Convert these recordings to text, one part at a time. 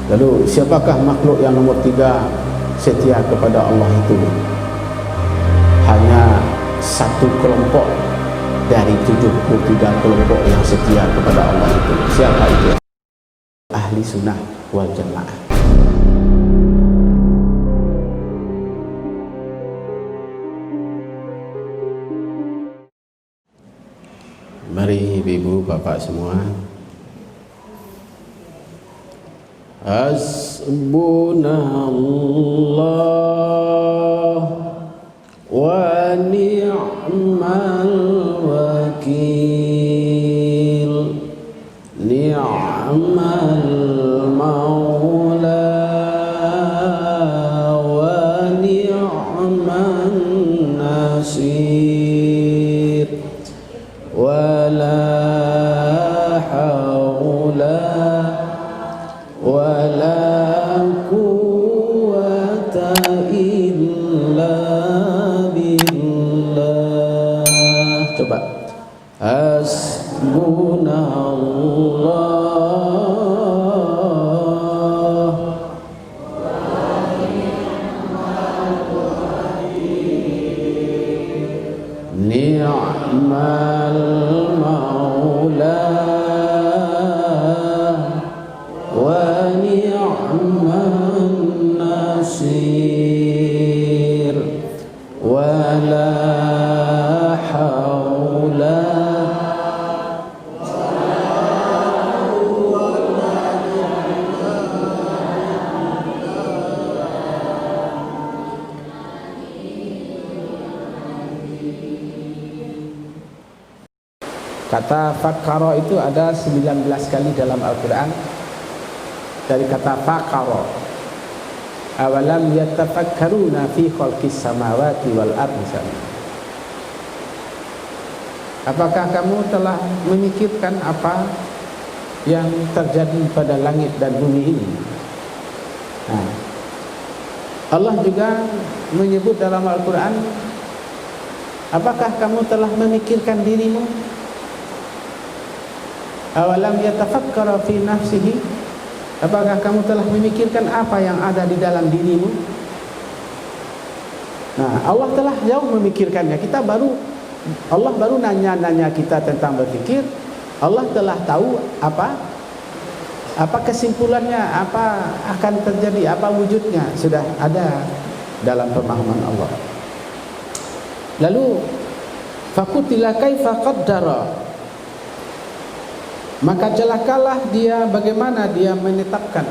Lalu siapakah makhluk yang nomor 3 setia kepada Allah itu? Hanya satu kelompok dari 73 kelompok yang setia kepada Allah itu. Siapa itu? Ahli sunnah wal jamaah. Mari ibu bapak semua, hasbunallah wa ni'mal wakil, ni'mal maula wa ni'man nasir, wa la hawla wa la quwwata illa billah. Coba, hasbunallah ni'mal maula wa ni'man nasir, wa la hawla Kata fakkara itu ada 19 kali dalam Al-Quran. Dari kata fakkara, awalam yatafakkaruna fi khalqis samawati wal ardi. Apakah kamu telah memikirkan apa yang terjadi pada langit dan bumi ini? Nah, Allah juga menyebut dalam Al-Quran, apakah kamu telah memikirkan dirimu? Awalam yatafakkara fi nafsihi, apakah kamu telah memikirkan apa yang ada di dalam dirimu? Nah, Allah telah jauh memikirkannya. Allah baru nanya kita tentang berpikir. Allah telah tahu apa kesimpulannya, apa akan terjadi, apa wujudnya, sudah ada dalam pemahaman Allah. Lalu fakutila kaifa qaddara, maka celakalah dia bagaimana dia menetapkan.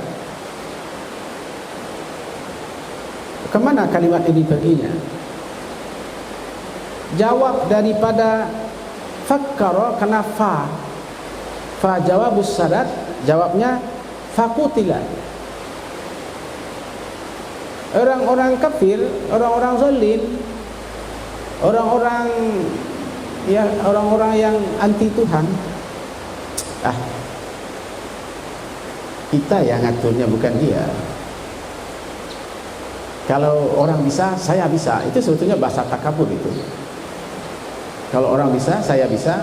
Kemana kalimat ini perginya? Jawab daripada fakkara, karena fa jawabus syarat, jawabnya fakutila. Orang-orang kafir, orang-orang zalim, orang-orang yang anti Tuhan, kita yang ngaturnya, bukan dia. Kalau orang bisa, saya bisa, itu sebetulnya bahasa takabur itu. Kalau orang bisa, saya bisa.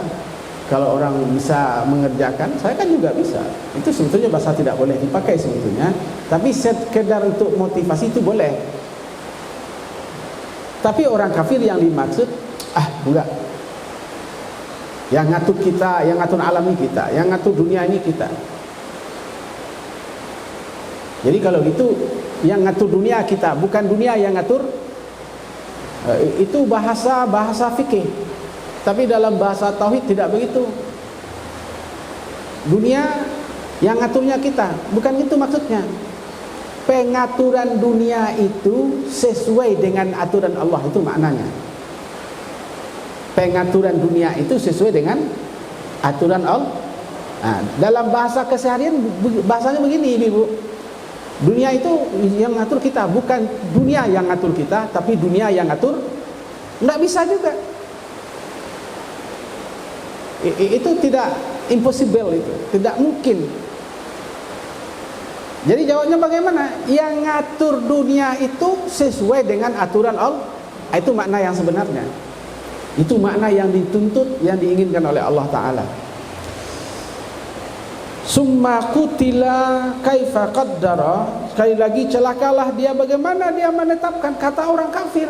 Kalau orang bisa mengerjakan, saya kan juga bisa. Itu sebetulnya bahasa tidak boleh dipakai sebetulnya. Tapi sekedar untuk motivasi itu boleh. Tapi orang kafir yang dimaksud, enggak. Yang ngatur kita, yang ngatur alam ini kita, yang ngatur dunia ini kita. Jadi kalau itu yang ngatur dunia kita, bukan dunia yang ngatur. Itu bahasa fikih. Tapi dalam bahasa tauhid tidak begitu. Dunia yang ngaturnya kita, bukan itu maksudnya. Pengaturan dunia itu sesuai dengan aturan Allah, itu maknanya. Pengaturan dunia itu sesuai dengan aturan Allah. Dalam bahasa keseharian bahasanya begini, Ibu. Dunia itu yang ngatur kita, bukan dunia yang ngatur kita, tapi dunia yang ngatur. Enggak bisa juga. Itu tidak impossible, itu tidak mungkin. Jadi jawabnya bagaimana? Yang ngatur dunia itu sesuai dengan aturan Allah. Itu makna yang sebenarnya. Itu makna yang dituntut, yang diinginkan oleh Allah Ta'ala. Summa qutila kaifa qaddara. Sekali lagi, celakalah dia bagaimana dia menetapkan, kata orang kafir.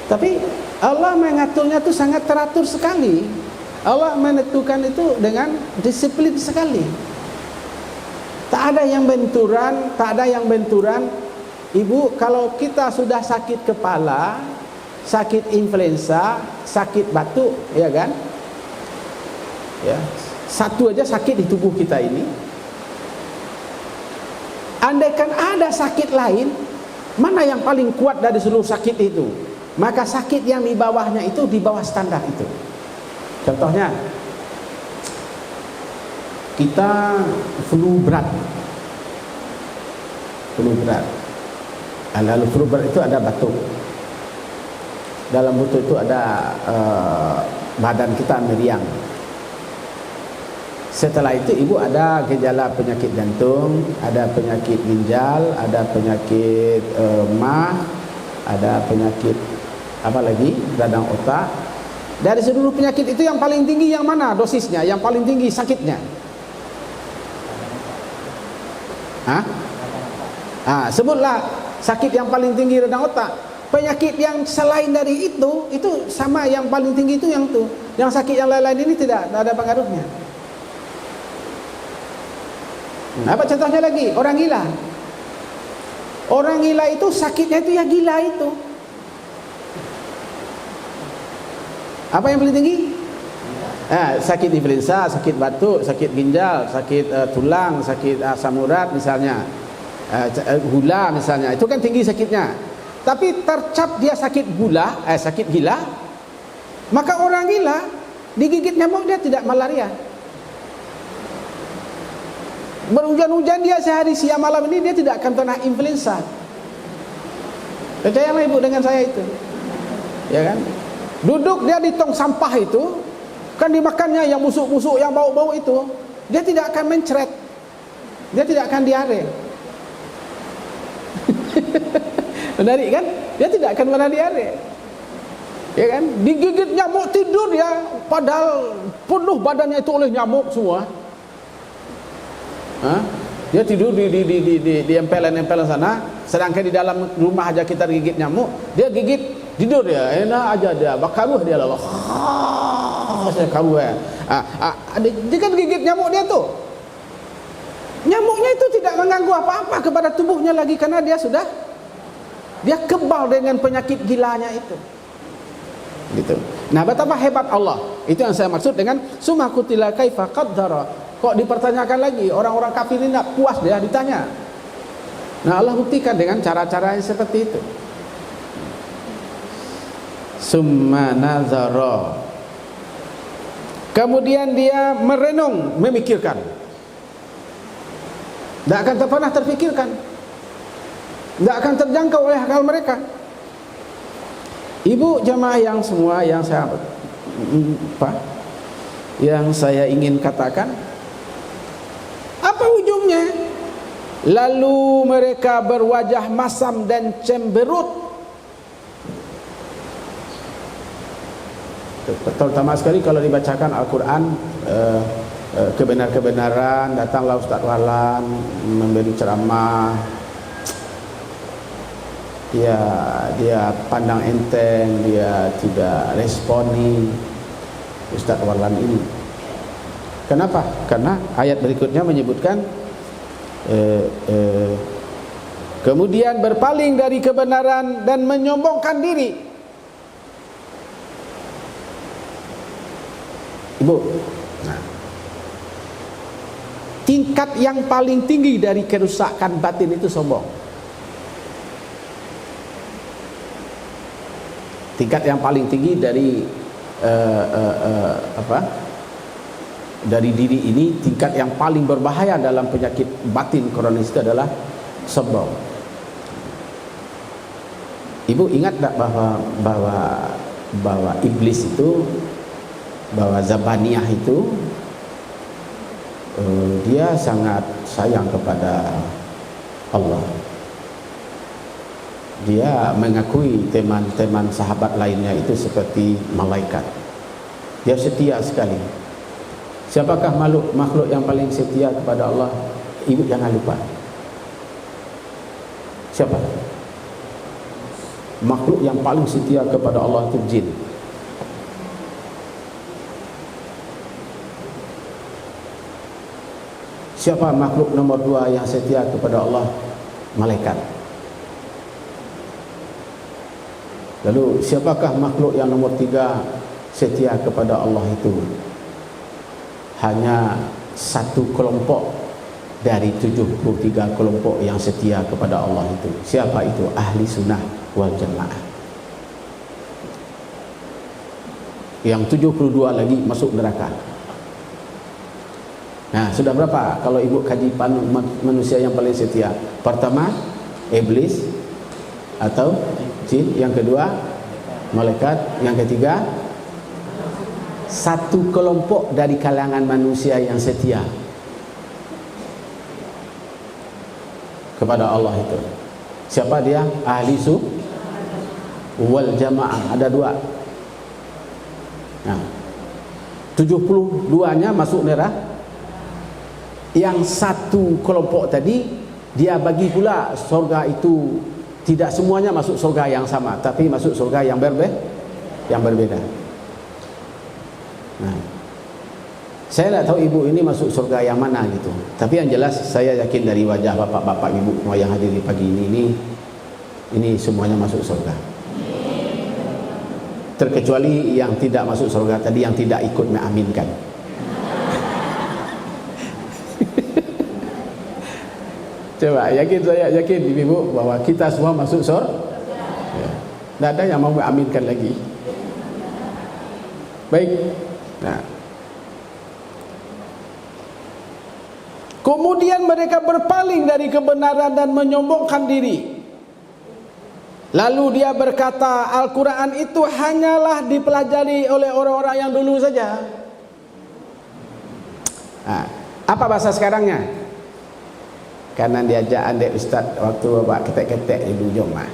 Tapi Allah mengaturnya itu sangat teratur sekali. Allah menentukan itu dengan disiplin sekali. Tak ada yang benturan, tak ada yang benturan. Ibu, kalau kita sudah sakit kepala, sakit influenza, sakit batuk, ya kan? Ya, satu aja sakit di tubuh kita ini. Andaikan ada sakit lain, mana yang paling kuat dari seluruh sakit itu? Maka sakit yang di bawahnya itu di bawah standar itu. Contohnya, kita flu berat. Lalu flu berat itu ada batuk. Dalam batuk itu ada badan kita meriang. Setelah itu ibu ada gejala penyakit jantung, ada penyakit ginjal, ada penyakit mah, ada penyakit apa lagi, radang otak. Dari seluruh penyakit itu yang paling tinggi yang mana dosisnya? Yang paling tinggi sakitnya? Sebutlah sakit yang paling tinggi radang otak. Penyakit yang selain dari itu sama yang paling tinggi itu yang tuh. Yang sakit yang lain-lain ini tidak ada pengaruhnya. Apa contohnya lagi? Orang gila. Orang gila itu sakitnya itu ya gila itu. Apa yang paling tinggi? Sakit influenza, sakit batuk, sakit ginjal, sakit tulang, sakit asam urat misalnya, gula misalnya. Itu kan tinggi sakitnya. Tapi tercap dia sakit sakit gila, maka orang gila digigit nyamuk dia tidak malaria. Berhujan-hujan dia sehari siang malam ini dia tidak akan pernah influenza. Percayalah ibu dengan saya itu, ya kan? Duduk dia di tong sampah itu, kan dimakannya yang busuk-busuk, yang bau-bau itu, dia tidak akan mencret, dia tidak akan diare. Menarik kan? Dia tidak akan pernah diare, ya kan? Digigit nyamuk tidur ya, padahal penuh badannya itu oleh nyamuk semua. Dia tidur di empelan-empelan sana, sedangkan di dalam rumah aja kita digigit nyamuk, dia gigit tidur ya, enak aja dia, bakaruh dia lah. Saya karuh ya. Dia kan gigit nyamuk dia tuh. Nyamuknya itu tidak mengganggu apa-apa kepada tubuhnya lagi karena dia kebal dengan penyakit gilanya itu. Gitu. Nah, betapa hebat Allah. Itu yang saya maksud dengan summa qutila kaifa qaddara. Kok dipertanyakan lagi? Orang-orang kafir ini tidak puas dia ditanya. Nah, Allah buktikan dengan cara-cara yang seperti itu. Summa nazara. Kemudian dia merenung, memikirkan. Tidak akan pernah terfikirkan, tidak akan terjangkau oleh akal mereka. Ibu jamaah yang semua yang saya ingin katakan, apa ujungnya? Lalu mereka berwajah masam dan cemberut. Terutama sekali kalau dibacakan Al-Quran, kebenar-kebenaran, datanglah Ustaz Wahlan memberi ceramah, dia pandang enteng, dia tidak responi Ustaz Wahlan ini. Kenapa? Karena ayat berikutnya menyebutkan kemudian berpaling dari kebenaran dan menyombongkan diri. Ibu, tingkat yang paling tinggi dari kerusakan batin itu sombong. Tingkat yang paling tinggi dari dari diri ini, tingkat yang paling berbahaya dalam penyakit batin kronis itu adalah sombong. Ibu ingat tak bahwa iblis itu, bahwa Zabaniyah itu dia sangat sayang kepada Allah. Dia mengakui teman-teman sahabat lainnya itu seperti malaikat. Dia setia sekali. Siapakah makhluk yang paling setia kepada Allah? Ibu jangan lupa. Siapa? Makhluk yang paling setia kepada Allah itu jin. Siapa makhluk nomor 2 yang setia kepada Allah? Malaikat. Lalu siapakah makhluk yang nomor 3 setia kepada Allah itu? Hanya satu kelompok dari 73 kelompok yang setia kepada Allah itu. Siapa itu? Ahli sunnah wal jamaah. Yang 72 lagi masuk neraka. Nah, sudah berapa kalau ibu kaji manusia yang paling setia? Pertama, iblis atau jin. Yang kedua, malaikat. Yang ketiga, satu kelompok dari kalangan manusia yang setia kepada Allah itu. Siapa dia? Ahli wal jamaah. Ada 2. Nah, 72-nya masuk neraka. Yang satu kelompok tadi, dia bagi pula surga itu tidak semuanya masuk surga yang sama, tapi masuk surga yang berbeda. Nah, saya tak tahu ibu ini masuk surga yang mana gitu. Tapi yang jelas saya yakin dari wajah bapak-bapak ibu semua yang hadir di pagi ini semuanya masuk surga. Terkecuali yang tidak masuk surga tadi, yang tidak ikut mengaminkan. Coba saya yakin ibu bahwa kita semua masuk surga. Ya. Tidak ada yang mau mengaminkan lagi. Baik. Nah. Kemudian mereka berpaling dari kebenaran dan menyombongkan diri. Lalu dia berkata, Al-Quran itu hanyalah dipelajari oleh orang-orang yang dulu saja. Nah, apa bahasa sekarangnya? Karena diajak andai ustaz waktu bapak ketek-ketek di hujung mah.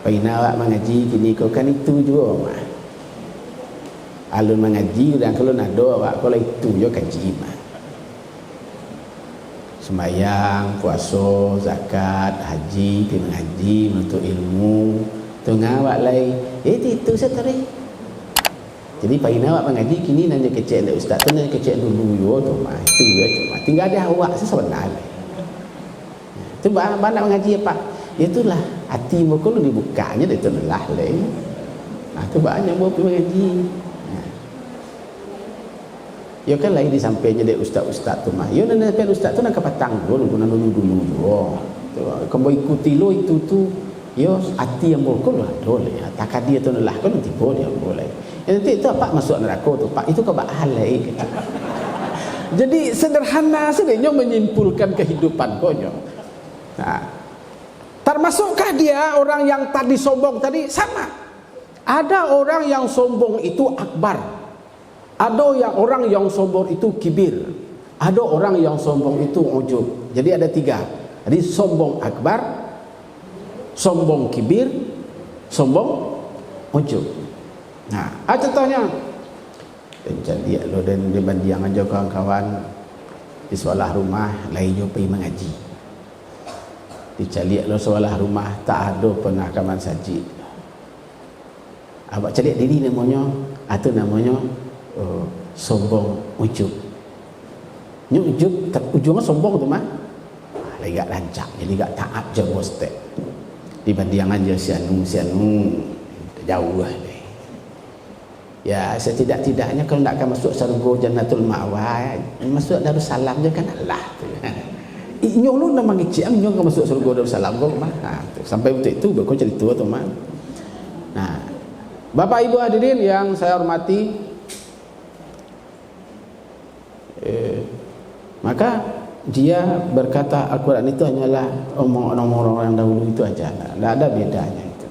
Paina awak mengaji kini kau kan itu juga mah. Alun mengaji dan kalau nado awak kalau itu juga kaji mah. Sembahyang, puasa, zakat, haji, pergi mengaji, menuntut ilmu. Tengah awak lai, itu setari. Jadi paina awak mengaji kini nanya kecek andai ustaz tu nanya kecek dulu yo tu mah. Itu ya cuma tinggal ada awak sebenarnya. Itu banyak mengaji apa? Itulah hati muka lu dibukanya itu lelah leh. Nah, itu banyak buat mengaji. Nah. Ya kan lagi disampainya dari ustaz-ustaz tu mah. Ya nana pen ustaz tu nak kapatang dulu dulu yo. Kamu ikuti lo itu tu. Yo hati yang muka lu boleh. Tak dia tu lelah kan nanti boleh boleh. Nanti itu apa masuk neraka tu Pak? Itu kebahal leh. Jadi sederhana sebenarnya menyimpulkan kehidupan konyo. Nah, termasukkah dia orang yang tadi sombong tadi? Sama. Ada orang yang sombong itu akbar. Ada orang yang sombong itu kibir. Ada orang yang sombong itu ujub. Jadi ada 3. Jadi sombong akbar, sombong kibir, sombong ujub. Nah, contohnya jadi lo dan dibanding aja kawan-kawan di sekolah rumah lain jo pergi mengaji. Dicaliak lo sekolah rumah tak ada pernah kaman saji. Awak caliak diri namanya atau namanya sombong ujub. Ni ujub ujungnya sombong tu mah. Lagi gak rancak jadi gak taat je bos tek. Dibanding aja sianu jauh lah. Ya setidak-tidaknya kalau nak akan masuk surga Jannatul Ma'wa, masuk Darussalam je kan Allah tu. Inyong lu nama ngiciang inyong ke masuk surga Darussalam kau mah. Sampai waktu itu berkau cerita tu mah. Nah, Bapak Ibu hadirin yang saya hormati, maka dia berkata Al-Quran itu hanyalah omong orang-orang yang dahulu itu aja, tidak ada bedanya itu.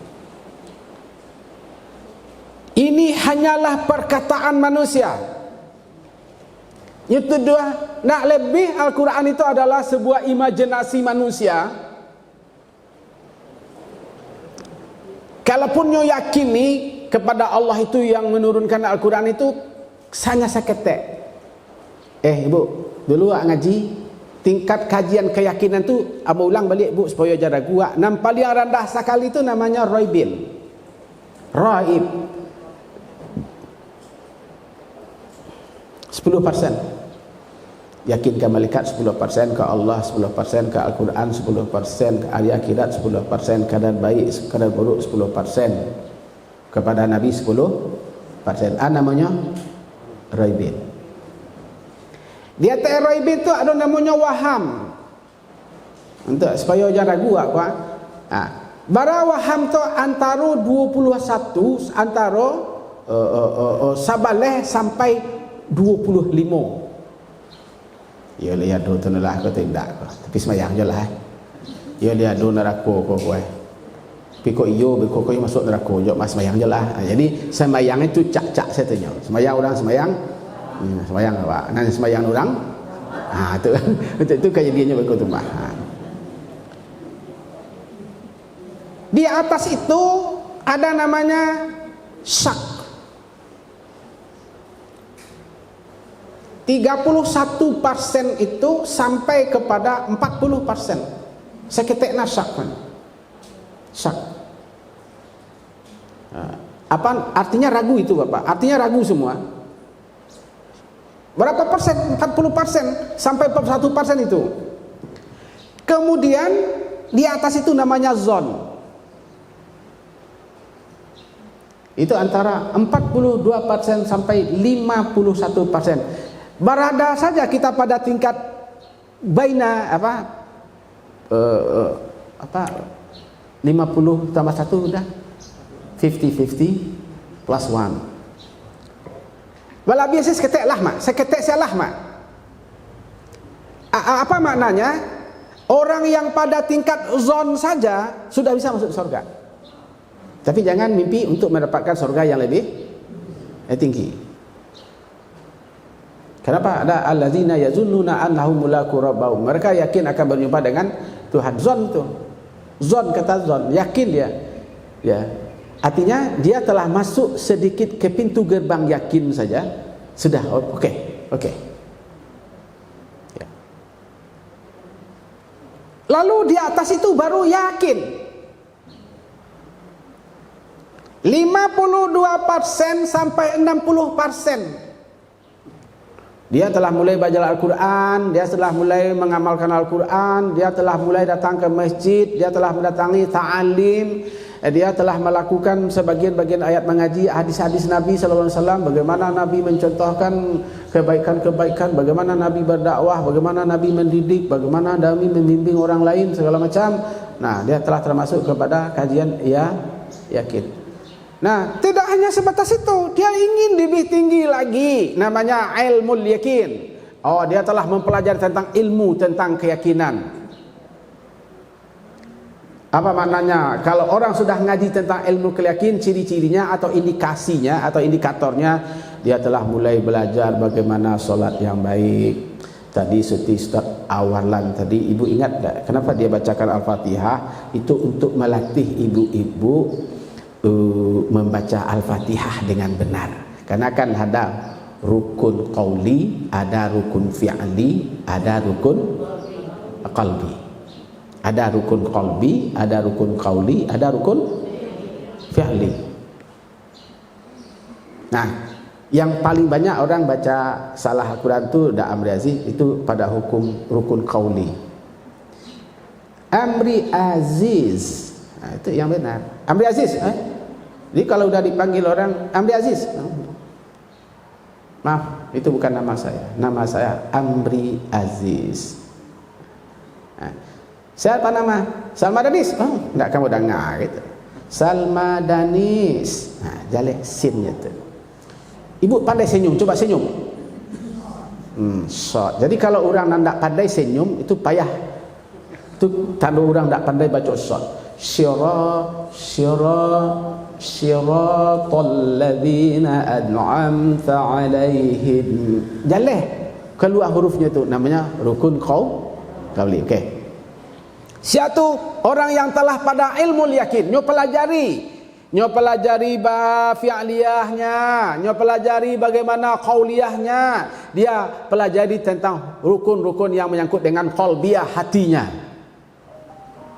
Ini hanyalah perkataan manusia. Yang kedua, nak lebih Al-Quran itu adalah sebuah imajinasi manusia. Kalaupun nyo yakini kepada Allah itu yang menurunkan Al-Quran itu, Hanya seketek. Ibu, dulu ngaji tingkat kajian keyakinan tu Aba ulang balik bu supaya jangan ragu. Yang paling rendah sekali itu namanya Raibin. Raib 10%. Yakin ke malaikat 10%, ke Allah 10%, ke Al-Quran 10%, ke hari akhirat 10%, kadar baik, kadar buruk 10%, kepada Nabi 10%. Namanya Raibin. Di atas Raibin tu ada namanya Waham. Untuk supaya jangan ragu apa. Bara Waham tu antara 21, antara sabaleh sampai 25. Ya lihat tu lah aku tidak. Tapi semayang je lah. Ya lihat tu neraka kau. Tapi kau masuk neraka je mas semayang je lah. Jadi semayang itu cak-cak saya tanya. Semayang orang semayang. Semayang apa? Nanti semayang orang. Itu kejadiannya begitu mah. Di atas itu ada namanya syak. 31% itu sampai kepada 40%. Seketekna syak kan. Syak. Apa artinya ragu itu Bapak? Artinya ragu semua. Berapa persen? 40% sampai 41% itu. Kemudian di atas itu namanya zon. Itu antara 42% sampai 51%. Berada saja kita pada tingkat baina 50 tambah 1 udah 50-50 plus 1. Walau biasa seketek lah mak, seketek salah mak. Apa maknanya? Orang yang pada tingkat zon saja sudah bisa masuk surga. Tapi jangan mimpi untuk mendapatkan surga yang lebih tinggi. Kenapa? Ada allazina yazunnuna annahum mulaku rabbahum. Mereka yakin akan berjumpa dengan Tuhan. Zon tu. Zon kata zon, yakin dia. Ya. Artinya dia telah masuk sedikit ke pintu gerbang yakin saja. Sudah, okey. Ya. Lalu di atas itu baru yakin. 52% sampai 60%. Dia telah mulai baca Al-Quran, dia telah mulai mengamalkan Al-Quran, dia telah mulai datang ke masjid, dia telah mendatangi ta'alim, dia telah melakukan sebagian-bagian ayat mengaji hadis-hadis Nabi sallallahu alaihi wasallam, bagaimana Nabi mencontohkan kebaikan-kebaikan, bagaimana Nabi berdakwah, bagaimana Nabi mendidik, bagaimana Nabi membimbing orang lain segala macam. Nah, dia telah termasuk kepada kajian yakin. Nah, tidak hanya sebatas itu, dia ingin lebih tinggi lagi, namanya ilmul yakin. Oh, dia telah mempelajari tentang ilmu tentang keyakinan. Apa maknanya? Kalau orang sudah ngaji tentang ilmu keyakinan, ciri-cirinya atau indikasinya atau indikatornya, dia telah mulai belajar bagaimana solat yang baik. Tadi Ustaz awalan tadi, ibu ingat tak kenapa dia bacakan Al-Fatihah? Itu untuk melatih ibu-ibu membaca Al-Fatihah dengan benar. Karena kan ada rukun qauli, ada rukun fi'li, ada rukun qalbi. Ada rukun qalbi, ada rukun qauli, ada rukun fi'li. Nah, yang paling banyak orang baca salah Al-Quran itu Amri Aziz, itu pada hukum rukun qauli. Amri Aziz, nah, itu yang benar. Amri Aziz, jadi kalau udah dipanggil orang Amri Aziz, maaf, itu bukan nama saya. Nama saya Amri Aziz. Siapa nama? Salma Danis. Oh, enggak kamu dengar gitu. Salma Danis. Nah, jale sinnya tu. Ibu pandai senyum, coba senyum. Shot. Jadi kalau orang tidak pandai senyum itu payah. Itu tanda orang tidak pandai baca shot. Syiratal ladzina an'amta 'alaihim. Jale keluar hurufnya tu namanya rukun qauli. Okey. Siatu orang yang telah pada ilmu yakin, nyo pelajari nyo pelajari fi'liyahnya, nyo pelajari bagaimana qauliyahnya, dia pelajari tentang rukun-rukun yang menyangkut dengan qalbiyah, hatinya.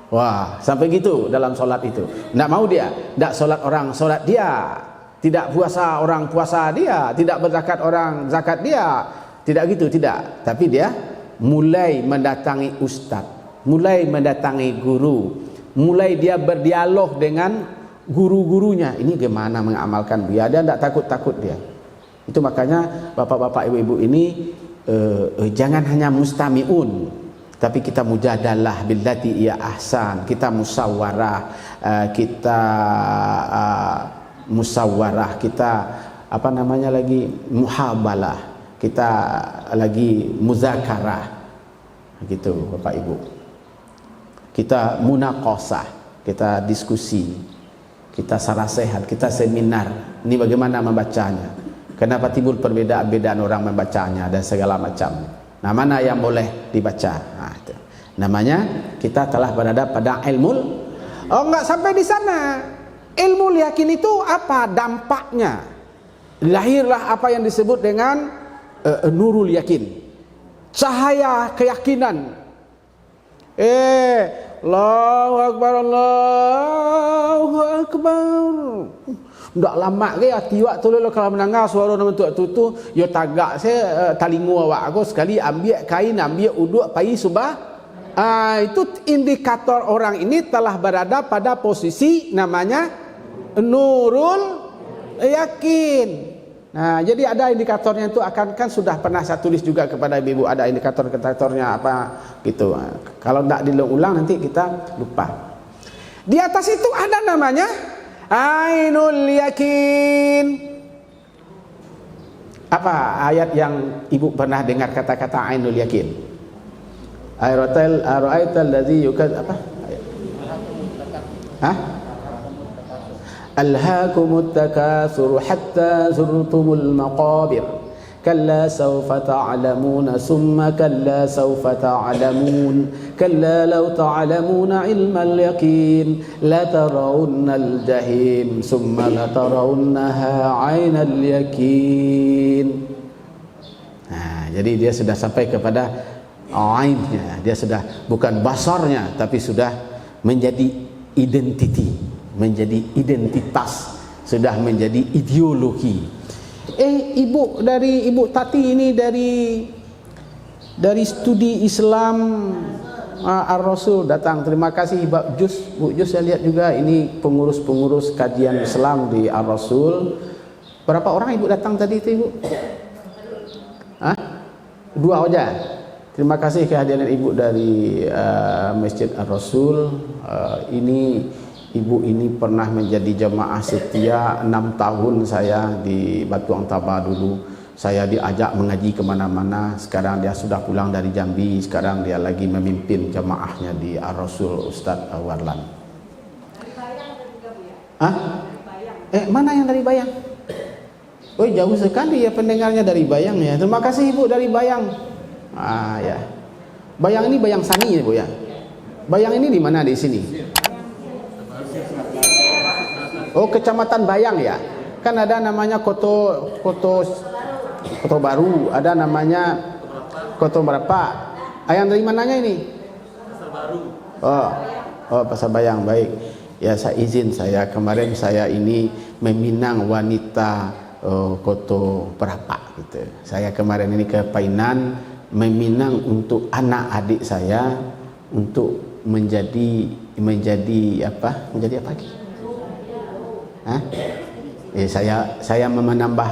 Wah, sampai gitu dalam solat itu. Nggak mau dia, nggak solat orang solat dia, tidak puasa orang puasa dia, tidak berzakat orang zakat dia, tidak gitu, tidak. Tapi dia mulai mendatangi ustaz, mulai mendatangi guru, mulai dia berdialog dengan guru-gurunya. Ini gimana mengamalkan dia tidak takut-takut dia. Itu makanya bapak-bapak ibu-ibu ini jangan hanya mustami'un, tapi kita mujadalah billati iya ahsan, kita musyawarah, kita apa namanya lagi muhabalah, kita lagi muzakarah gitu bapak ibu, kita munaqashah, kita diskusi, kita sarasehat, kita seminar. Ini bagaimana membacanya, kenapa timbul perbedaan-perbedaan orang membacanya dan segala macam. Nah, mana yang boleh dibaca? Nah, itu namanya kita telah berada pada ilmu. Oh, enggak sampai di sana. Ilmu yakin itu apa dampaknya? Lahirlah apa yang disebut dengan nurul yakin, cahaya keyakinan. Allahu Akbar, Allahu Akbar. Ndak lama ke hati awak tu kalau mendengar suara nama tu yo tagak saya talingu awak aku sekali ambil kain, ambil uduk pai subah. Itu indikator orang ini telah berada pada posisi namanya nurul yakin. Nah, jadi ada indikatornya itu kan sudah pernah saya tulis juga kepada ibu, ada indikator-indikatornya apa gitu. Kalau tidak diulang nanti kita lupa. Di atas itu ada namanya ainul yakin. Apa ayat yang ibu pernah dengar kata-kata ainul yakin? Ara'aital ladzi yukad apa? Hah? Alhaakumut takatsur hatta zurtumul maqabir kalla sawfa ta'lamuna summa kalla sawfa ta'lamun kalla law ta'lamuna ilmal yaqin la tarawunnal jahim summa la tarawunnaha 'ainal yaqin. Nah, jadi dia sudah sampai kepada ainnya, dia sudah bukan basarnya tapi sudah menjadi identiti, menjadi identitas, sudah menjadi ideologi. Ibu dari Ibu Tati ini dari studi Islam Ar-Rasul datang. Terima kasih Bu Jus, saya lihat juga ini pengurus-pengurus kajian Islam di Ar-Rasul. Berapa orang Ibu datang tadi itu Ibu? Dua aja. Terima kasih kehadiran Ibu dari Masjid Ar-Rasul. Ibu ini pernah menjadi jamaah setia 6 tahun saya di Batu Antaba dulu. Saya diajak mengaji kemana-mana. Sekarang dia sudah pulang dari Jambi. Sekarang dia lagi memimpin jamaahnya di Ar-Rasul Ustaz Warlan. Mana yang dari Bayang? Oh, jauh sekali ya pendengarnya dari Bayang ya. Terima kasih Ibu dari Bayang. Ya. Bayang ini Bayang Sani ya Bu ya. Bayang ini di mana di sini? Oh, Kecamatan Bayang ya. Kan ada namanya Koto Baru, ada namanya Koto berapa? Ayang dari mananya ini? Pasar Baru. Oh, Pasar Bayang, baik. Ya, saya izin kemarin saya ini meminang wanita Koto berapa gitu. Saya kemarin ini ke Painan meminang untuk anak adik saya untuk menjadi apa? Menjadi apa lagi? Saya menambah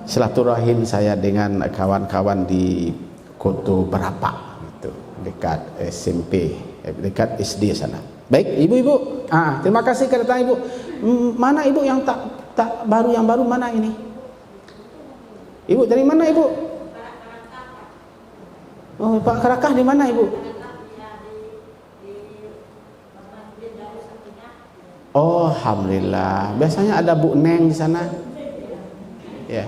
silaturahim saya dengan kawan-kawan di Koto berapa gitu, dekat SMP, dekat SD sana. Baik, ibu-ibu. Terima kasih kedatangan Ibu. Mana Ibu yang tak baru, yang baru mana ini? Ibu dari mana Ibu? Oh, Pak Kerakah di mana Ibu? Oh, alhamdulillah. Biasanya ada Bu Neng di sana. Ya.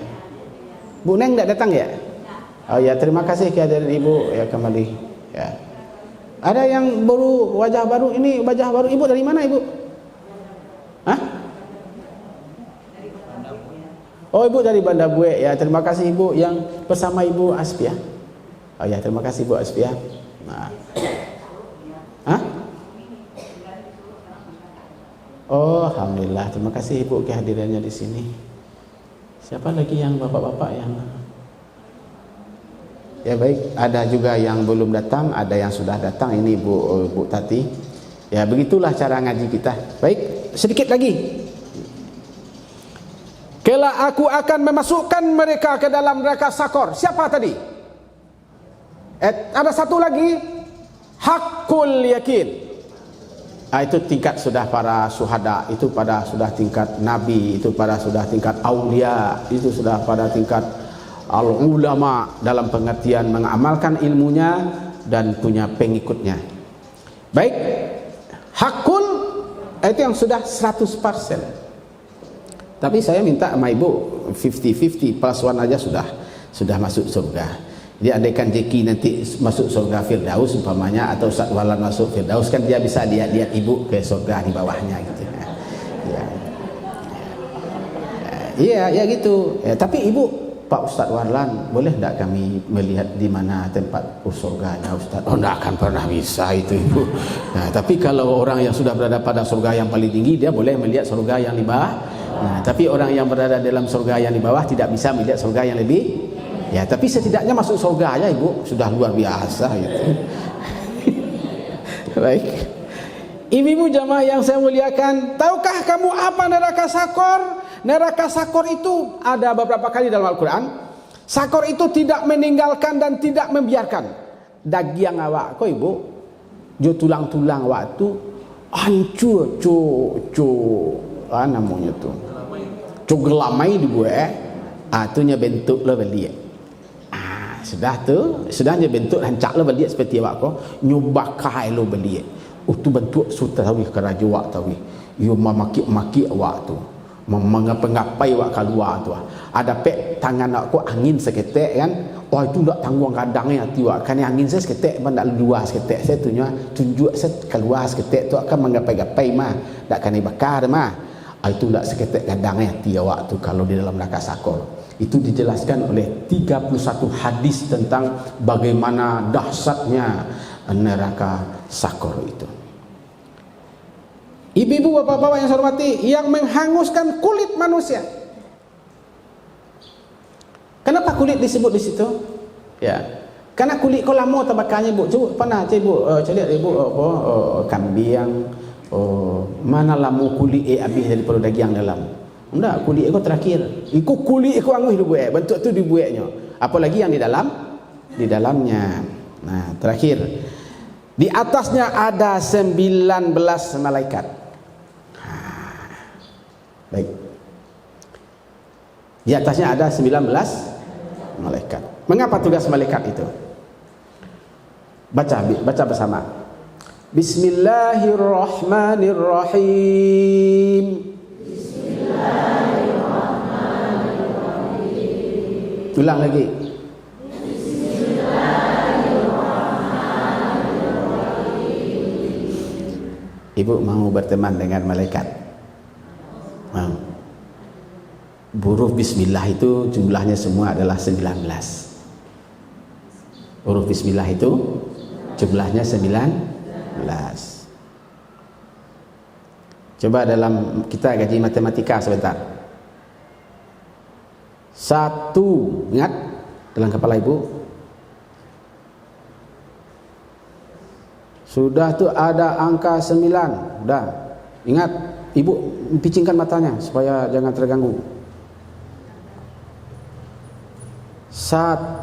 Bu Neng tidak datang ya? Oh ya, terima kasih kehadiran Ibu ya kembali. Ya. Ada yang baru, wajah baru ini, wajah baru Ibu dari mana Ibu? Oh, Ibu dari Bandar Buek ya. Terima kasih Ibu yang bersama Ibu Aspiah. Oh ya, terima kasih Ibu Aspiah. Nah. Hah? Oh, alhamdulillah. Terima kasih Ibu kehadirannya di sini. Siapa lagi yang bapak-bapak yang? Ya baik, ada juga yang belum datang, ada yang sudah datang. Ini Bu Tati. Ya begitulah cara ngaji kita. Baik, sedikit lagi. Kala aku akan memasukkan mereka ke dalam neraka sakor. Siapa tadi? Ada satu lagi, hakul yakin. Itu tingkat sudah para syuhada, itu pada sudah tingkat nabi, itu pada sudah tingkat aulia, itu sudah pada tingkat al-ulama dalam pengertian mengamalkan ilmunya dan punya pengikutnya. Baik, hakul itu yang sudah 100%. Tapi saya minta sama Ibu 50-50 plus one aja sudah masuk surga. Jadi andaikan Jeki nanti masuk surga Firdaus umpamanya, atau Ustaz Walan masuk Firdaus, kan dia bisa lihat Ibu ke surga di bawahnya gitu. Ya gitu. Ya, tapi Ibu, Pak Ustaz Warlan, boleh tidak kami melihat di mana tempat surganya Ustaz? Oh, tidak akan pernah bisa itu Ibu. Nah, tapi kalau orang yang sudah berada pada surga yang paling tinggi, dia boleh melihat surga yang di bawah. Nah, tapi orang yang berada dalam surga yang di bawah tidak bisa melihat surga yang lebih. Ya, tapi setidaknya masuk surga aja Ibu, sudah luar biasa gitu. Baik. Ibu-ibu jamaah yang saya muliakan, tahukah kamu apa neraka sakor? Neraka sakor itu ada beberapa kali dalam Al-Quran. Sakor itu tidak meninggalkan dan tidak membiarkan. Daging awak kau Ibu, jo tulang-tulang awak tu hancur, namanya tu. Gelamai dibuat, itunya bentuk lah balik. Sudahnya bentuk hancak lah balik seperti awak kau, nyubakai lo balik. Tu bentuk sudah tahu kerja awak tahu. Yo maki-maki awak tu. Mengapai awak keluar tu. Ada pek tangan awak kau angin seketek kan. Oh itu tak tanggung kadangnya hati awak. Kan angin saya seketek ban tak luar seketek. Saya tunjuk saya keluar seketek tu akan menggapai-gapai mah. Tak kan bakar mah. Itu tak seketek kadangnya hati awak tu kalau di dalam neraka sakor. Itu dijelaskan oleh 31 hadis tentang bagaimana dahsyatnya neraka sakor itu. Ibu-ibu, bapak-bapak yang saya hormati, yang menghanguskan kulit manusia. Kenapa kulit disebut di situ? Ya, karena kulit kau lama terbakarnya Ibu. Coba pernah Ibu lihat Ibu kambing. Mana lamu kulit habis daripada daging dalam. Enggak, kulit kau terakhir. Iku kulit kau angus dibuat, bentuk tu dibuatnya. Apalagi yang di dalamnya. Nah, terakhir. Di atasnya ada 19 malaikat. Baik. Di atasnya ada 19 malaikat. Mengapa tugas malaikat itu? Baca bersama. Bismillahirrahmanirrahim. Bismillahirrahmanirrahim. Ulang lagi. Bismillahirrahmanirrahim. Ibu mau berteman dengan malaikat? Mau. Huruf bismillah itu jumlahnya semua adalah 19. Huruf bismillah itu jumlahnya 19. Coba dalam kita gaji matematika sebentar. 1, ingat dalam kepala Ibu. Sudah tu ada angka 9. Sudah. Ingat, Ibu picingkan matanya supaya jangan terganggu. 1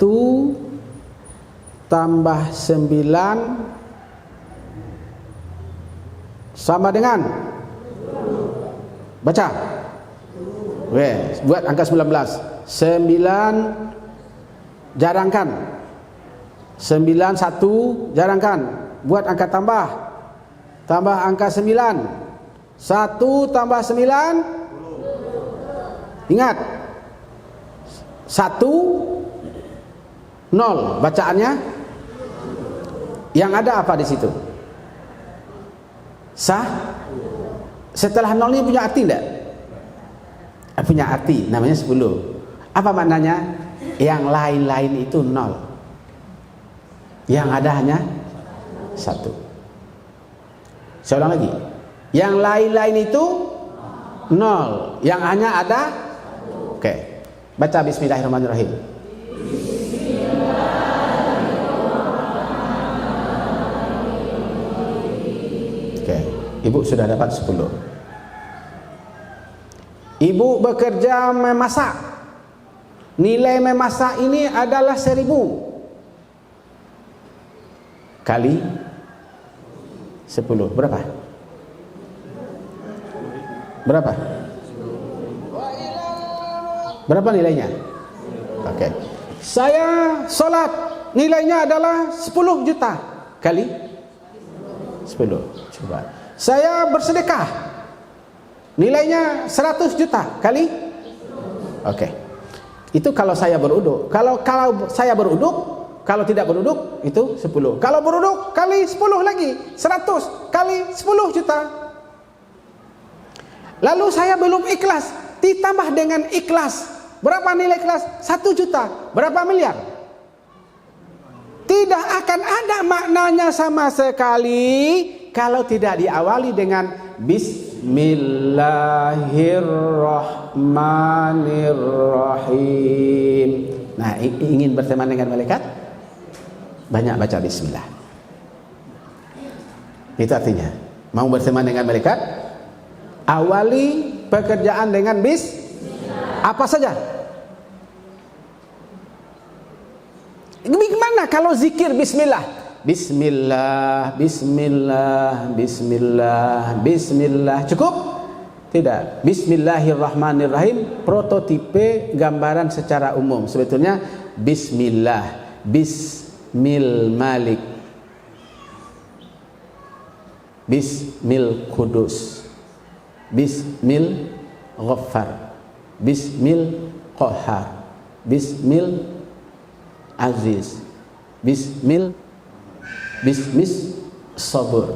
tambah 9 sama dengan, baca. Buat angka 19. 9 jarangkan. 9 1 jarangkan. Buat angka tambah. Tambah angka 9. 1 tambah 9. Ingat. 1 0 bacaannya. Yang ada apa di situ? Sah. Setelah 0 ini punya arti enggak? punya arti namanya 10. Apa maknanya? Yang lain-lain itu 0. Yang ada hanya 1. Saya ulang lagi. Yang lain-lain itu 0. Yang hanya ada. Oke. Baca bismillahirrahmanirrahim. Oke. Ibu sudah dapat 10. Ibu bekerja memasak. Nilai memasak ini adalah 1000 kali 10. Berapa? Berapa? Berapa nilainya? Oke. Saya sholat, nilainya adalah 10 juta kali 10. Coba. Saya bersedekah, nilainya 100 juta kali. Oke. Itu kalau saya beruduk. Kalau saya beruduk, kalau tidak beruduk itu 10. Kalau beruduk kali 10 lagi, 100 kali 10 juta. Lalu saya belum ikhlas, ditambah dengan ikhlas. Berapa nilai ikhlas? 1 juta. Berapa miliar? Tidak akan ada maknanya sama sekali kalau tidak diawali dengan Bismillahirrahmanirrahim. Nah, ingin berteman dengan malaikat? Banyak baca bismillah. Itu artinya, mau berteman dengan malaikat? Awali pekerjaan dengan bismillah. Apa saja? Bagaimana kalau zikir bismillah? Bismillah, bismillah, bismillah, bismillah. Cukup? Tidak. Bismillahirrahmanirrahim prototipe gambaran secara umum. Sebetulnya bismillah, bismil malik, bismil kudus, bismil ghaffar, bismil qahhar, bismil aziz, bismil sabur,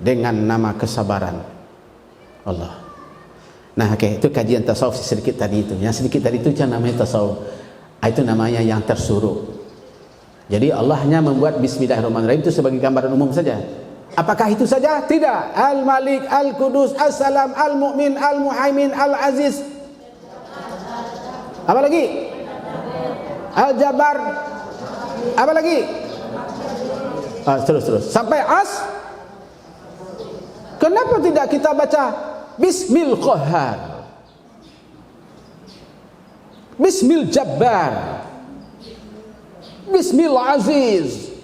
dengan nama kesabaran Allah. Nah, oke, itu kajian tasawuf sedikit tadi itu. Yang sedikit tadi itu namanya tasawuf. Itu namanya yang tersuruh. Jadi Allah hanya membuat bismillahirrahmanirrahim itu sebagai gambaran umum saja. Apakah itu saja? Tidak. Al-Malik, Al-Qudus, As-Salam, Al-Mu'min, Al-Muhaimin, Al-Aziz. Apa lagi? Al-Jabbar. Apa lagi? Terus sampai as. Kenapa tidak kita baca Bismil Qahhar, Bismil Jabbar, Bismil Aziz,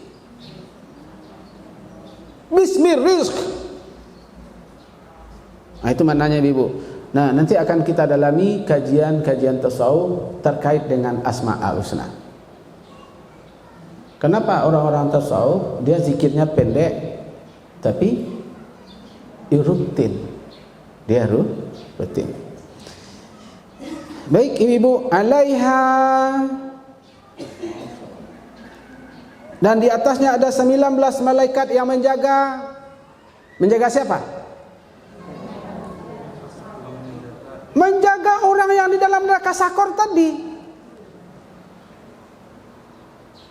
Bismil Rizq? Nah, itu maknanya Ibu. Nah, nanti akan kita dalami kajian-kajian tasawuf terkait dengan Asma'ul Husna. Kenapa orang-orang tasawuf dia zikirnya pendek tapi rutin? Dia rutin. Baik Ibu, alaiha, dan di atasnya ada 19 malaikat yang menjaga. Menjaga siapa? Menjaga orang yang di dalam neraka sakor tadi.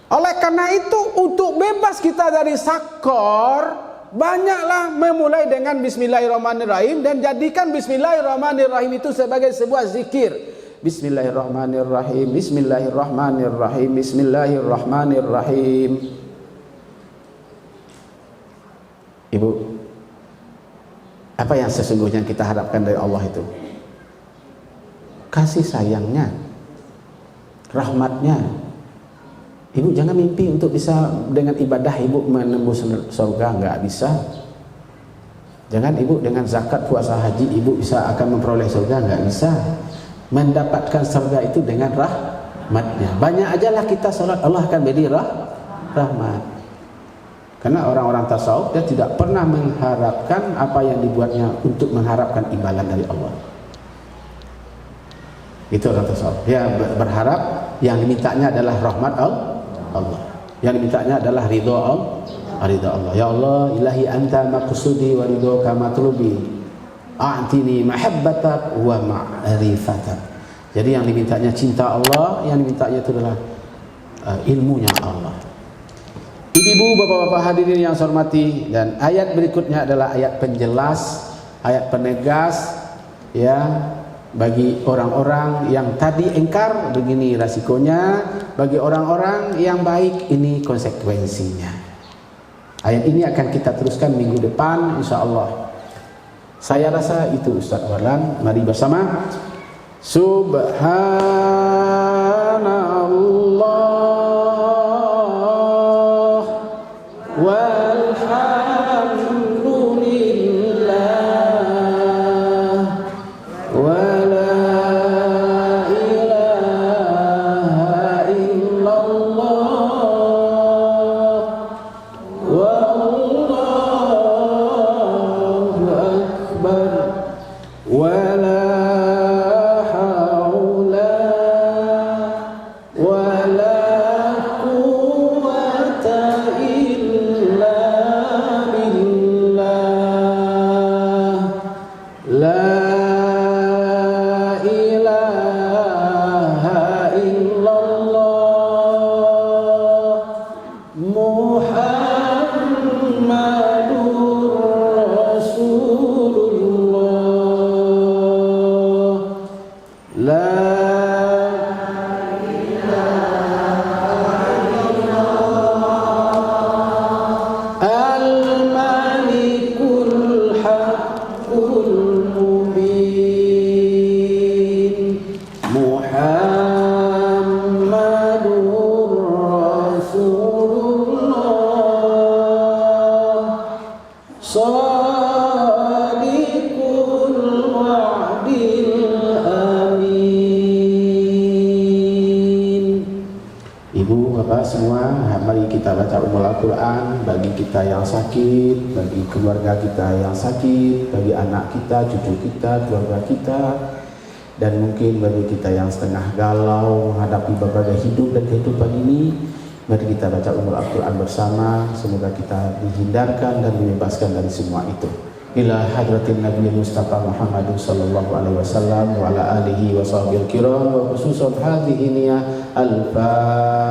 Oleh karena itu, untuk bebas kita dari sakor, banyaklah memulai dengan Bismillahirrahmanirrahim dan jadikan Bismillahirrahmanirrahim itu sebagai sebuah zikir. Bismillahirrahmanirrahim, Bismillahirrahmanirrahim, Bismillahirrahmanirrahim. Ibu, apa yang sesungguhnya kita harapkan dari Allah itu? Kasih sayangnya, rahmatnya. Ibu jangan mimpi untuk bisa dengan ibadah ibu menembus surga, nggak bisa. Jangan ibu dengan zakat, puasa, haji ibu bisa akan memperoleh surga, nggak bisa. Mendapatkan surga itu dengan rahmatnya. Banyak ajalah kita salat, Allah akan beri rahmat. Karena orang-orang tasawuf dia tidak pernah mengharapkan apa yang dibuatnya untuk mengharapkan imbalan dari Allah. Itu orang tasawuf. Dia berharap yang dimintanya adalah rahmat Allah. Yang dimintanya adalah ridha Allah. Ya Allah, ilahi anta maqsudi wa ridhoka matlubi. a'tini mahabbatak wa ma'rifatak. Jadi yang dimintanya cinta Allah, yang dimintanya itu adalah ilmunya Allah. Ibu-ibu, bapak-bapak hadirin yang saya hormati, dan ayat berikutnya adalah ayat penjelas, ayat penegas ya, bagi orang-orang yang tadi engkar begini resikonya, bagi orang-orang yang baik ini konsekuensinya. Ayat ini akan kita teruskan minggu depan insyaallah. Saya rasa itu Ustaz Warlan. Mari bersama. Subhanallah walhamdulillah wa la ilaha illallah wallahu akbar wa la semua, mari kita baca Ummul Al-Quran bagi kita yang sakit, bagi keluarga kita yang sakit, bagi anak kita, cucu kita, keluarga kita, dan mungkin bagi kita yang setengah galau menghadapi berbagai hidup dan kehidupan ini. Mari kita baca Ummul Al-Quran bersama, semoga kita dihindarkan dan dibebaskan dari semua itu. Ila hadratin Nabi Mustafa Muhammad sallallahu alaihi wasallam wa ala alihi wa sahbihi kiram wa khususan hadhihi niyah al-Fatihah.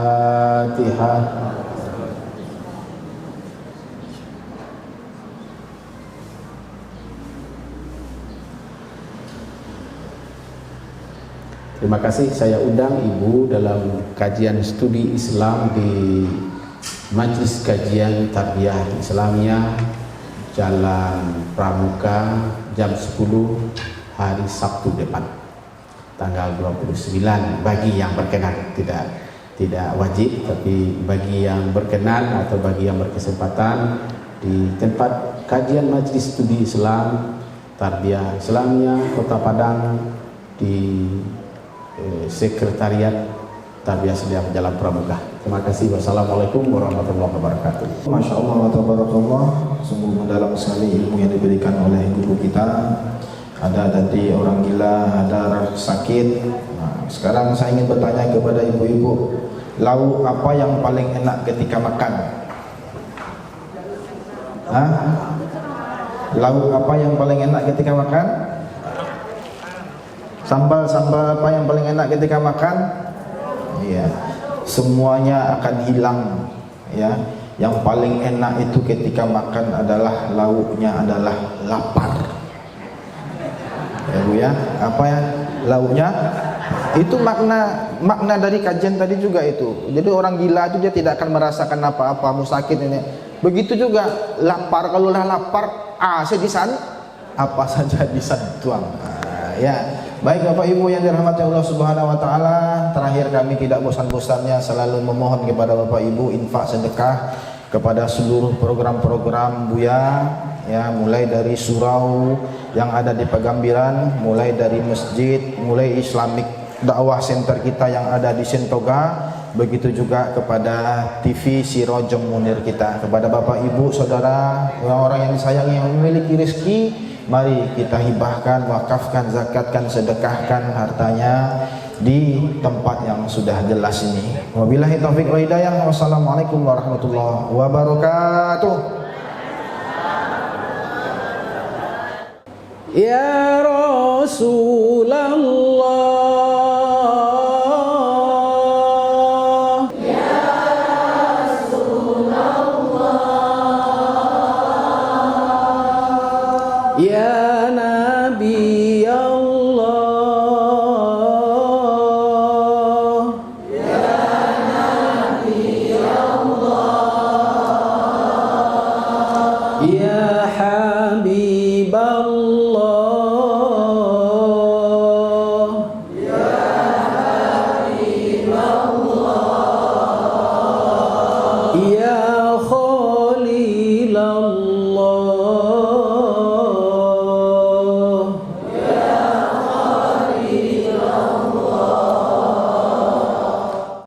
Terima kasih, saya undang Ibu dalam kajian studi Islam di Majelis Kajian Tarbiyah Islamiyah Jalan Pramuka jam 10 hari Sabtu depan tanggal 29, bagi yang berkenan, tidak wajib, tapi bagi yang berkenan atau bagi yang berkesempatan di tempat kajian Majelis Studi Islam Tarbiyah Islamiyah Kota Padang di Sekretariat Tarbiyah Islamiyah Jalan Pramuka. Terima kasih. Wassalamualaikum warahmatullahi wabarakatuh. Masya Allah wa tabarakallah, sungguh mendalam sekali ilmu yang diberikan oleh guru kita. Ada tadi orang gila, ada sakit. Nah, sekarang saya ingin bertanya kepada ibu-ibu, lauk apa yang paling enak ketika makan? Hah? Lauk apa yang paling enak ketika makan? Sambal apa yang paling enak ketika makan? Iya. Semuanya akan hilang, ya. Yang paling enak itu ketika makan adalah lauknya adalah lapar. Ya Bu ya, apa ya lauknya? Itu makna dari kajian tadi juga itu. Jadi orang gila itu dia tidak akan merasakan apa-apa, musakit ini. Begitu juga lapar, kalau lah lapar, sedisan apa saja disantuang. Ya. Baik Bapak Ibu yang dirahmati Allah Subhanahu wa taala, terakhir kami tidak bosan-bosannya selalu memohon kepada Bapak Ibu infak sedekah kepada seluruh program-program Buya, ya, mulai dari surau yang ada di Pagambiran, mulai dari masjid, mulai Islamic Dakwah Center kita yang ada di Sentoga, begitu juga kepada TV Sirajul Munir kita, kepada Bapak Ibu saudara orang-orang yang disayangi yang memiliki rezeki. Mari kita hibahkan, wakafkan, zakatkan, sedekahkan hartanya di tempat yang sudah jelas ini. Wabillahi taufiq wa hidayah. Wassalamualaikum warahmatullahi wabarakatuh. Ya Rasulullah, ya Nabi Allah, ya Habib Allah.